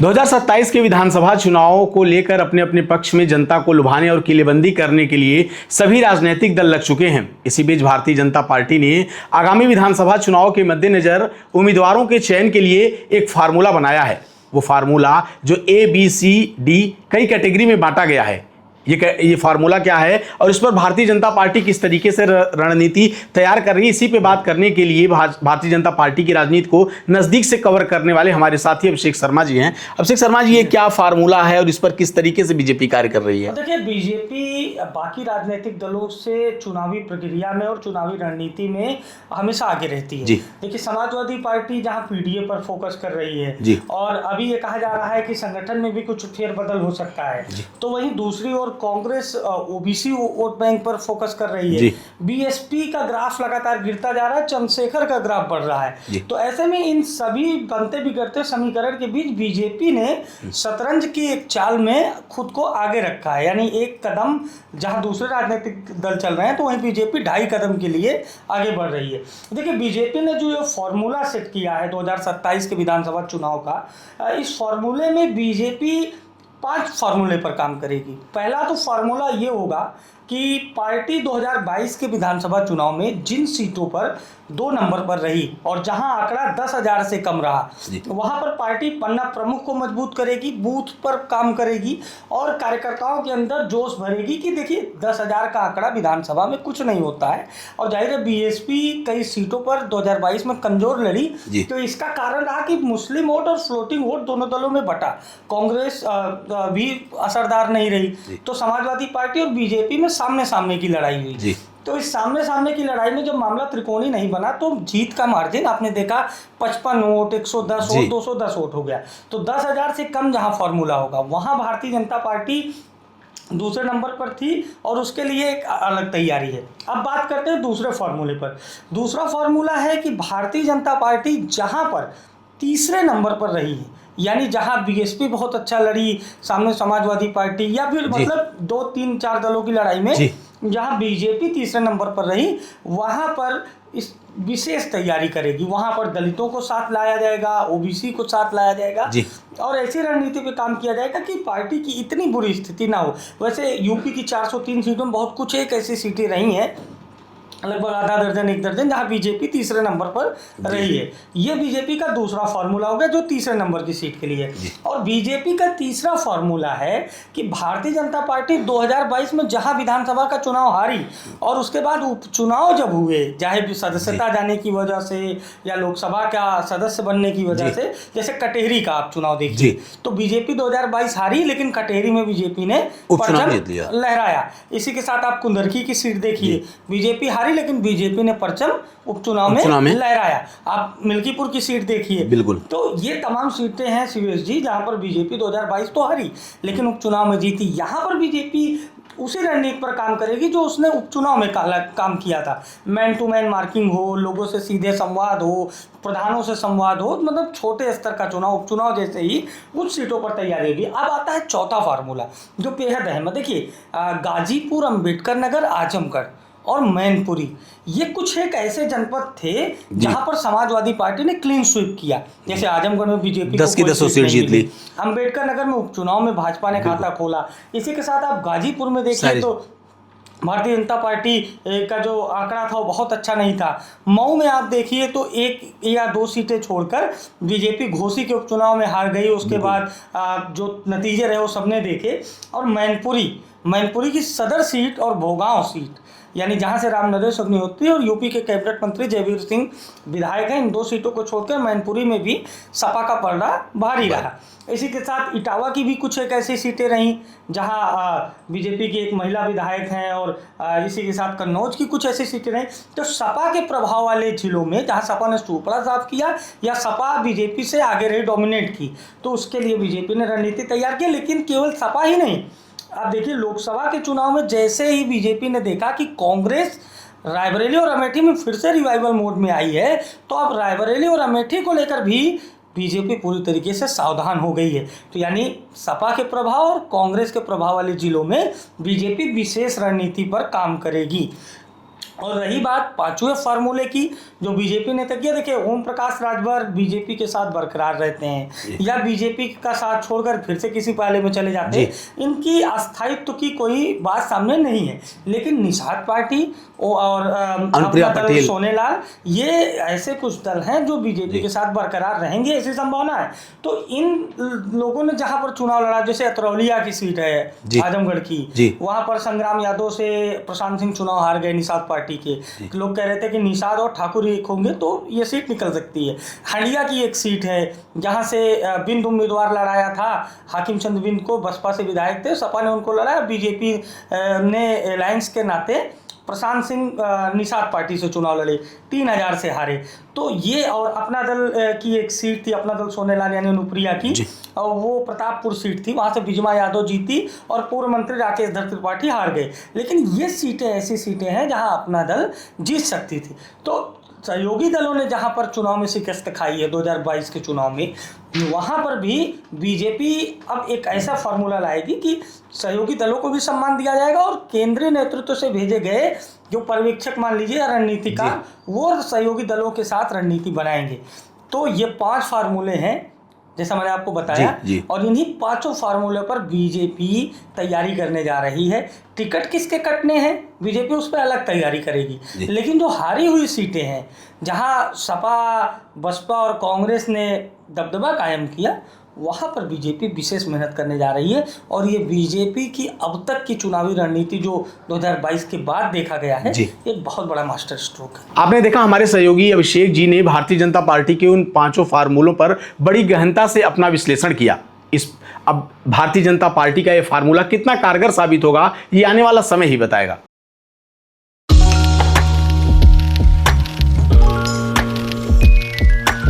2027 के विधानसभा चुनावों को लेकर अपने अपने पक्ष में जनता को लुभाने और किलेबंदी करने के लिए सभी राजनीतिक दल लग चुके हैं। इसी बीच भारतीय जनता पार्टी ने आगामी विधानसभा चुनाव के मद्देनजर उम्मीदवारों के चयन के लिए एक फार्मूला बनाया है। वो फार्मूला जो ABCD कई कैटेगरी में बांटा गया है। ये फार्मूला क्या है और इस पर भारतीय जनता पार्टी किस तरीके से रणनीति तैयार कर रही है, इसी पे बात करने के लिए भारतीय जनता पार्टी की राजनीति को नजदीक से कवर करने वाले हमारे साथी अभिषेक शर्मा जी हैं। अभिषेक शर्मा जी, ये क्या फार्मूला है और इस पर किस तरीके से बीजेपी कार्य कर रही है? देखिए, बीजेपी बाकी राजनीतिक दलों से चुनावी प्रक्रिया में और चुनावी रणनीति में हमेशा आगे रहती है। देखिए, समाजवादी पार्टी जहां PDA पर फोकस कर रही है और अभी ये कहा जा रहा है कि संगठन में भी कुछ फेरबदल हो सकता है, तो वहीं दूसरी ओर कांग्रेस OBC वोट बैंक पर फोकस कर रही है। BSP का ग्राफ लगातार गिरता जा रहा है, चंद्रशेखर का ग्राफ बढ़ रहा है। तो ऐसे में इन सभी बनते बिगड़ते समीकरण के बीच बीजेपी ने शतरंज की एक चाल में खुद को आगे रखा है। यानी एक कदम जहां दूसरे राजनीतिक दल चल रहे हैं तो वहीं बीजेपी 2.5 कदम के लिए आगे बढ़ रही है। देखिए, बीजेपी ने जो ये फॉर्मूला सेट किया है 2027 के विधानसभा चुनाव का, इस फॉर्मूले में बीजेपी 5 फार्मूले पर काम करेगी। पहला तो फार्मूला ये होगा कि पार्टी 2022 के विधानसभा चुनाव में जिन सीटों पर 2 नंबर पर रही और जहां आंकड़ा 10,000 से कम रहा, वहां पर पार्टी पन्ना प्रमुख को मजबूत करेगी, बूथ पर काम करेगी और कार्यकर्ताओं के अंदर जोश भरेगी कि देखिए 10,000 का आंकड़ा विधानसभा में कुछ नहीं होता है। और जाहिर है BSP कई सीटों पर 2022 में कमजोर लड़ी, तो इसका कारण रहा कि मुस्लिम वोट और फ्लोटिंग वोट दोनों दलों में बटा। कांग्रेस भी असरदार नहीं रही, तो समाजवादी पार्टी और बीजेपी में सामने सामने की लड़ाई हुई। तो इस सामने सामने की लड़ाई में जब मामला त्रिकोणी नहीं बना तो जीत का मार्जिन आपने देखा 55 वोट, 110 वोट, 210 वोट हो गया। तो 10,000 से कम जहां फॉर्मूला होगा वहां भारतीय जनता पार्टी दूसरे नंबर पर थी और उसके लिए एक अलग तैयारी है। अब बात करते हैं दूसरे फॉर्मूले पर। दूसरा फॉर्मूला है कि भारतीय जनता पार्टी जहां पर तीसरे नंबर पर रही है, यानी जहां BSP बहुत अच्छा लड़ी सामने समाजवादी पार्टी, या फिर मतलब 2, 3, 4 दलों की लड़ाई में जहां बीजेपी तीसरे नंबर पर रही, वहां पर इस विशेष तैयारी करेगी। वहां पर दलितों को साथ लाया जाएगा, OBC को साथ लाया जाएगा और ऐसी रणनीति पे काम किया जाएगा कि पार्टी की इतनी बुरी स्थिति ना हो। वैसे यूपी की 403 सीटों में बहुत कुछ एक ऐसी सीटें रही हैं, लगभग आधा दर्जन 1 दर्जन, जहां बीजेपी तीसरे नंबर पर रही है। ये बीजेपी का दूसरा फार्मूला हो गया जो तीसरे नंबर की सीट के लिए। और बीजेपी का तीसरा फार्मूला है कि भारतीय जनता पार्टी 2022 में जहां विधानसभा का चुनाव हारी और उसके बाद उपचुनाव जब हुए, चाहे सदस्यता जाने की वजह से या लोकसभा का सदस्य बनने की वजह से, जैसे कटेहरी का आप चुनाव देखिए, तो बीजेपी 2022 हारी लेकिन कटेहरी में बीजेपी ने परचम लहराया। इसी के साथ आप कुंदरकी की सीट देखिए, बीजेपी हारी लेकिन बीजेपी ने परचम उपचुनाव में लहराया। आप मिल्कीपुर की सीट देखिए, बिल्कुल। तो ये तमाम सीटें हैं शिवेश जी जहां पर बीजेपी 2022 तो हारी लेकिन उपचुनाव में जीती। यहां पर बीजेपी उसी रणनीति पर काम करेगी जो उसने उपचुनाव में काम किया था। मैन टू मैन मार्किंग हो, लोगों से सीधे संवाद हो, प्रधानों से संवाद हो, मतलब छोटे स्तर का चुनाव, उपचुनाव जैसे ही कुछ सीटों पर तैयारी होगी। अब आता है चौथा फार्मूला जो बेहद अहम है। देखिए, गाजीपुर, अंबेडकर नगर, आजमगढ़ और मैनपुरी, ये कुछ एक ऐसे जनपद थे जहां पर समाजवादी पार्टी ने क्लीन स्वीप किया। जैसे आजमगढ़ में बीजेपी 10 की 10 सीट जीत ली, अंबेडकर नगर में उपचुनाव में भाजपा ने खाता खोला। इसी के साथ आप गाजीपुर में देखिए तो भारतीय जनता पार्टी का जो आंकड़ा था वो बहुत अच्छा नहीं था। मऊ में आप देखिए तो 1 या 2 सीटें छोड़कर बीजेपी घोसी के उपचुनाव में हार गई। उसके बाद जो नतीजे रहे वो सबने देखे। और मैनपुरी की सदर सीट और भोगांव सीट, यानी जहां से रामनरेश अग्निहोत्री और यूपी के कैबिनेट मंत्री जयवीर सिंह विधायक हैं, इन 2 सीटों को छोड़कर मैनपुरी में भी सपा का पलड़ा भारी रहा। इसी के साथ इटावा की भी कुछ एक ऐसी सीटें रहीं जहां बीजेपी की एक महिला विधायक हैं और इसी के साथ कन्नौज की कुछ ऐसी सीटें रहीं। तो सपा के प्रभाव वाले जिलों में जहां सपा ने सुपड़ा साफ किया या सपा बीजेपी से आगे रही, डोमिनेट की, तो उसके लिए बीजेपी ने रणनीति तैयार की। लेकिन केवल सपा ही नहीं, आप देखिए लोकसभा के चुनाव में जैसे ही बीजेपी ने देखा कि कांग्रेस रायबरेली और अमेठी में फिर से रिवाइवल मोड में आई है, तो अब रायबरेली और अमेठी को लेकर भी बीजेपी पूरी तरीके से सावधान हो गई है। तो यानी सपा के प्रभाव और कांग्रेस के प्रभाव वाले जिलों में बीजेपी विशेष रणनीति पर काम करेगी। और रही बात पांचवें फार्मूले की जो बीजेपी ने तय किया, देखिए ओम प्रकाश राजभर बीजेपी के साथ बरकरार रहते हैं या बीजेपी का साथ छोड़कर फिर से किसी पाले में चले जाते हैं, इनकी अस्थायित्व की कोई बात सामने नहीं है। लेकिन निषाद पार्टी और अनुप्रिया पटेल, सोनेलाल, ये ऐसे कुछ दल हैं जो बीजेपी के साथ बरकरार रहेंगे, ऐसी संभावना है। तो इन लोगों ने जहां पर चुनाव लड़ा, जैसे अतरौलिया की सीट है आजमगढ़ की, वहां पर संग्राम यादव से प्रशांत सिंह चुनाव हार गए निषाद पार्टी के। लोग कह रहे थे कि निषाद और ठाकुर एक होंगे तो ये सीट निकल सकती है। हंडिया की एक सीट है जहां से बिंद उम्मीदवार लड़ाया था, हाकिम चंद बिंद को, बसपा से विधायक थे, सपा ने उनको लड़ाया, बीजेपी ने अलायंस के नाते प्रशांत सिंह निषाद पार्टी से चुनाव लड़े, 3000 से हारे। तो ये, और अपना दल की एक सीट थी, अपना दल सोनेलाल यानी अनुप्रिया की, और वो प्रतापपुर सीट थी, वहाँ से बिजमा यादव जीती और पूर्व मंत्री राकेश धर त्रिपाठी हार गए। लेकिन ये सीटें ऐसी सीटें हैं जहाँ अपना दल जीत सकती थी। तो सहयोगी दलों ने जहाँ पर चुनाव में शिकस्त खाई है 2022 के चुनाव में, वहाँ पर भी बीजेपी अब एक ऐसा फार्मूला लाएगी कि सहयोगी दलों को भी सम्मान दिया जाएगा और केंद्रीय नेतृत्व से भेजे गए जो पर्यवेक्षक मान लीजिए या रणनीतिकार, वो सहयोगी दलों के साथ रणनीति बनाएंगे। तो ये 5 फार्मूले हैं जैसा मैंने आपको बताया, और इन्हीं 5 फार्मूले पर बीजेपी तैयारी करने जा रही है। टिकट किसके कटने हैं बीजेपी उस पर अलग तैयारी करेगी, लेकिन जो हारी हुई सीटें हैं जहां सपा, बसपा और कांग्रेस ने दबदबा कायम किया, वहां पर बीजेपी विशेष मेहनत करने जा रही है। और ये बीजेपी की अब तक की चुनावी रणनीति जो 2022 के बाद देखा गया है, एक बहुत बड़ा मास्टर स्ट्रोक है। आपने देखा हमारे सहयोगी अभिषेक जी ने भारतीय जनता पार्टी के उन 5 फार्मूलों पर बड़ी गहनता से अपना विश्लेषण किया। अब भारतीय जनता पार्टी का ये फार्मूला कितना कारगर साबित होगा, ये आने वाला समय ही बताएगा।